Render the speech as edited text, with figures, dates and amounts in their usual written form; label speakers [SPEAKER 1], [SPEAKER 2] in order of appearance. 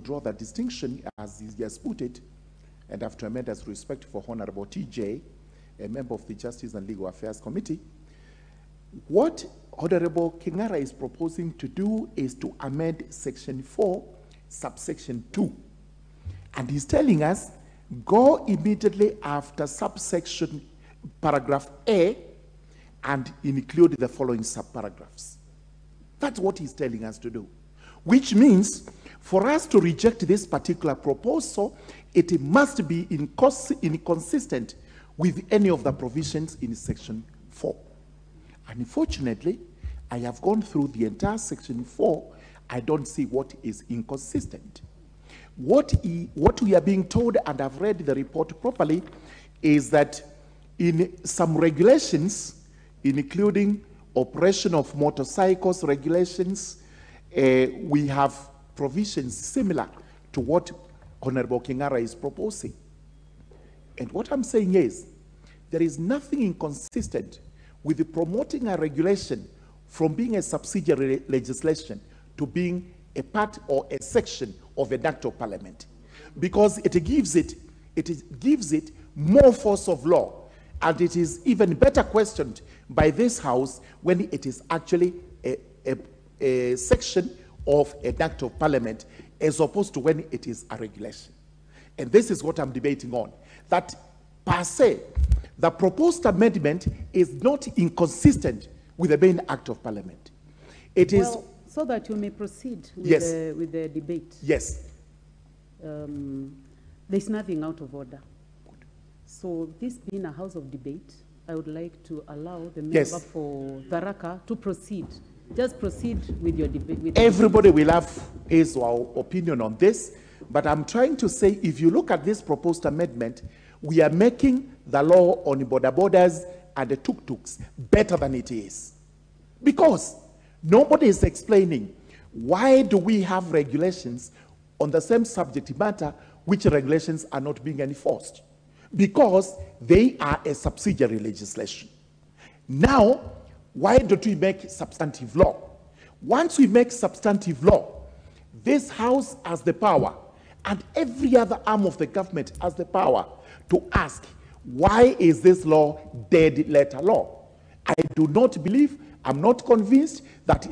[SPEAKER 1] draw that distinction, as he has put it, and have tremendous respect for Honorable TJ, a member of the Justice and Legal Affairs Committee. What Honorable Kingara is proposing to do is to amend Section 4, subsection 2. And he's telling us, go immediately after subsection paragraph A and include the following subparagraphs. That's what he's telling us to do. Which means, for us to reject this particular proposal, it must be inconsistent with any of the provisions in Section 4. Unfortunately, I have gone through the entire Section 4. I don't see what is inconsistent. What we are being told, and I've read the report properly, is that in some regulations, including operation of motorcycles regulations, we have provisions similar to what Honorable Kingara is proposing. And what I'm saying is, there is nothing inconsistent with promoting a regulation from being a subsidiary legislation to being a part or a section of an act of parliament, because it gives it more force of law, and it is even better questioned by this House when it is actually a section of an act of parliament, as opposed to when it is a regulation. And this is what I'm debating on, that per se, the proposed amendment is not inconsistent with the main act of parliament. It is...
[SPEAKER 2] Well, so that you may proceed with,
[SPEAKER 1] yes,
[SPEAKER 2] with the debate.
[SPEAKER 1] Yes.
[SPEAKER 2] There's nothing out of order. So this being a house of debate, I would like to allow the member for Tharaka to proceed. Just proceed with your debate.
[SPEAKER 1] Everybody will have his or our opinion on this, but I'm trying to say, if you look at this proposed amendment, we are making the law on bodabodas and the tuk-tuks better than it is. Because nobody is explaining, why do we have regulations on the same subject matter which regulations are not being enforced? Because they are a subsidiary legislation. Now, why don't we make substantive law? Once we make substantive law, this House has the power, and every other arm of the government has the power to ask, why is this law dead letter law? I do not believe, I'm not convinced that